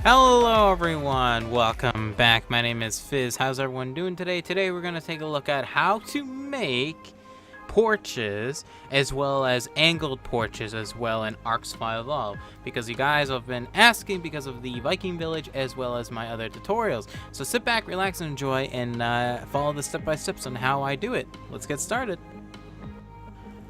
Hello everyone, welcome back. My name is Fizz. How's everyone doing today? Today we're going to take a look at how to make porches as well as angled porches as well in ARK Survival, because you guys have been asking because of the Viking village as well as my other tutorials. So sit back, relax, and enjoy, and follow the step-by-steps on how I do it. Let's get started.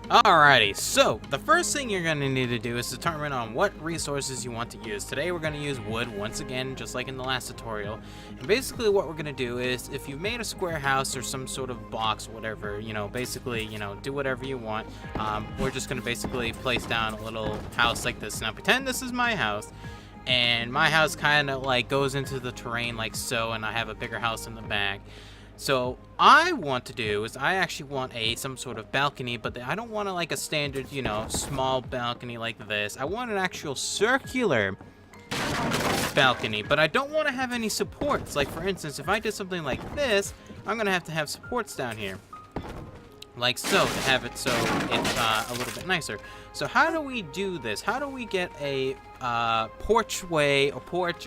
Alrighty, so the first thing you're going to need to do is determine on what resources you want to use. Today we're going to use wood once again, just like in the last tutorial. And basically what we're going to do is, if you've made a square house or some sort of box, whatever, basically, do whatever you want. We're just going to basically place down a little house like this. Now pretend this is my house, and my house kind of like goes into the terrain like so, and I have a bigger house in the back. So I want to do is I actually want some sort of balcony, but I don't want like a standard, small balcony like this. I want an actual circular balcony, but I don't want to have any supports. Like for instance, if I did something like this, I'm going to have supports down here. Like so, to have it so it's a little bit nicer. So how do we do this? How do we get a porch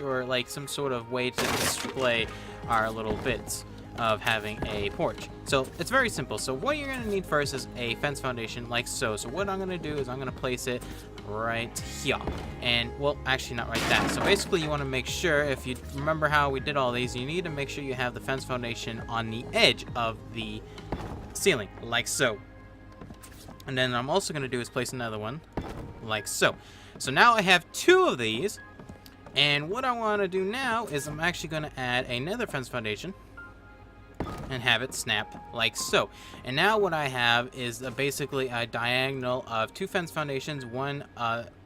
or like some sort of way to display our little bits of having a porch? So it's very simple. So what you're going to need first is a fence foundation like so. So what I'm going to do is I'm going to place it right here, and well, actually not right that. So basically you want to make sure, if you remember how we did all these, you need to make sure you have the fence foundation on the edge of the ceiling like so. And then I'm also going to do is place another one like so. So now I have two of these, and what I want to do now is I'm actually going to add another fence foundation and have it snap like so. And now what I have is basically a diagonal of two fence foundations, one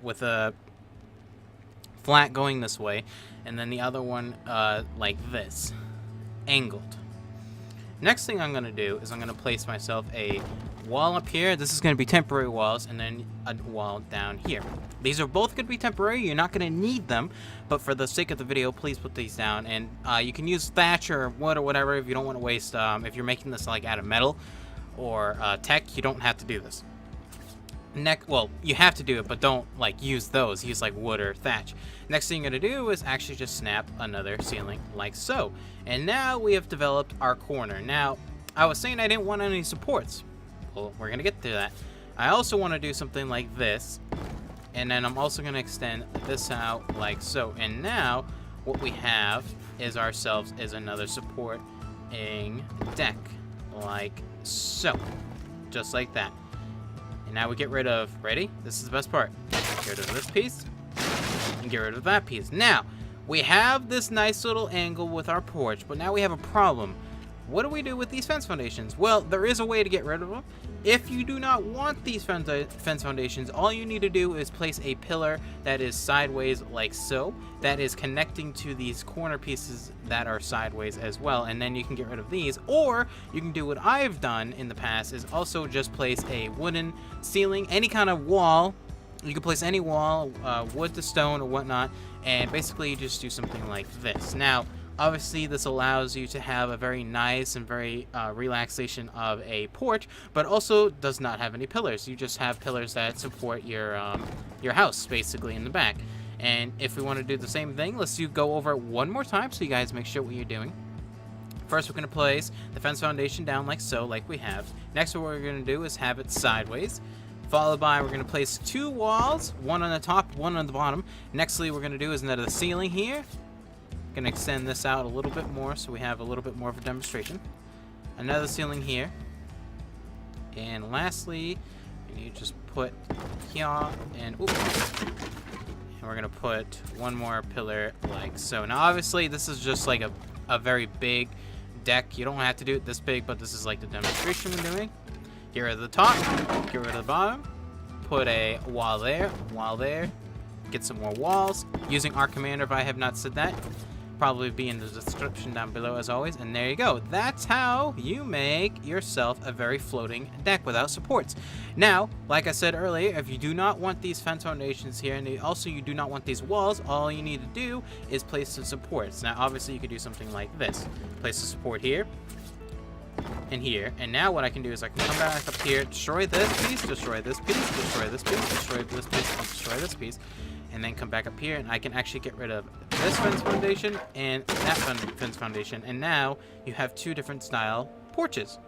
with a flat going this way, and then the other one like this, angled. Next thing I'm going to do is I'm going to place myself a wall up here. This is going to be temporary walls, and then a wall down here. These are both going to be temporary. You're not going to need them, but for the sake of the video, please put these down. And you can use thatch or wood or whatever if you don't want to waste. If you're making this like out of metal or tech, you don't have to do this. Well, you have to do it, but don't like use those. Use like wood or thatch. Next thing you're gonna do is actually just snap another ceiling like so. And now we have developed our corner. Now, I was saying I didn't want any supports. Well, we're gonna get to that. I also want to do something like this, and then I'm also gonna extend this out like so. And now what we have is ourselves is another supporting deck like so, just like that. And now we get rid of, ready? This is the best part. Get rid of this piece and get rid of that piece. Now, we have this nice little angle with our porch, but now we have a problem. What do we do with these fence foundations? Well, there is a way to get rid of them. If you do not want these fence foundations, all you need to do is place a pillar that is sideways like so, that is connecting to these corner pieces that are sideways as well, and then you can get rid of these. Or you can do what I've done in the past, is also just place a wooden ceiling, any kind of wall. You can place any wall, wood to stone or whatnot, and basically you just do something like this. Now, obviously, this allows you to have a very nice and very relaxation of a porch, but also does not have any pillars. You just have pillars that support your house, basically, in the back. And if we want to do the same thing, let's go over it one more time so you guys make sure what you're doing. First, we're going to place the fence foundation down like so, like we have. Next, what we're going to do is have it sideways. Followed by, we're going to place two walls, one on the top, one on the bottom. Nextly, we're going to do is another ceiling here. Gonna extend this out a little bit more so we have a little bit more of a demonstration. Another ceiling here, and lastly, you just put here, and we're gonna put one more pillar like so. Now, obviously, this is just like a very big deck. You don't have to do it this big, but this is like the demonstration we're doing. Get rid of the top, get rid of the bottom, put a wall there, get some more walls using ARK Commander if I have not said that. Probably be in the description down below as always. And there you go. That's how you make yourself a very floating deck without supports. Now, like I said earlier, if you do not want these fence foundations here, and also you do not want these walls, all you need to do is place some supports. Now, obviously, you could do something like this. Place a support here and here. And now what I can do is I can come back up here, destroy this piece, destroy this piece, destroy this piece, destroy this piece, destroy this piece. And then come back up here, and I can actually get rid of this fence foundation and that fence foundation, and now you have two different style porches.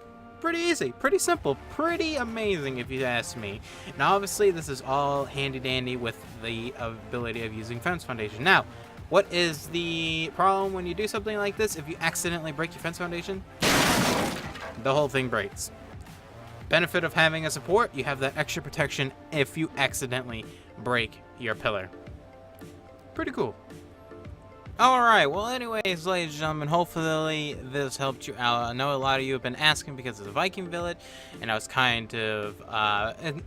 Pretty easy, pretty simple, pretty amazing if you ask me. Now obviously this is all handy dandy with the ability of using fence foundation. Now, what is the problem when you do something like this? If you accidentally break your fence foundation, the whole thing breaks. Benefit of having a support, you have that extra protection if you accidentally break your pillar. Pretty cool. Alright, well anyways, ladies and gentlemen, hopefully this helped you out. I know a lot of you have been asking because of the Viking village, and I was kind of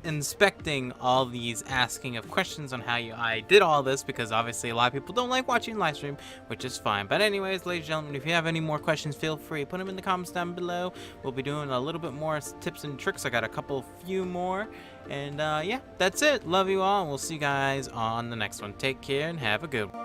inspecting all these asking of questions on how I did all this, because obviously a lot of people don't like watching live stream, which is fine. But anyways, ladies and gentlemen, if you have any more questions, feel free, put them in the comments down below. We'll be doing a little bit more tips and tricks. I got a few more. And yeah, that's it. Love you all, and we'll see you guys on the next one. Take care and have a good one.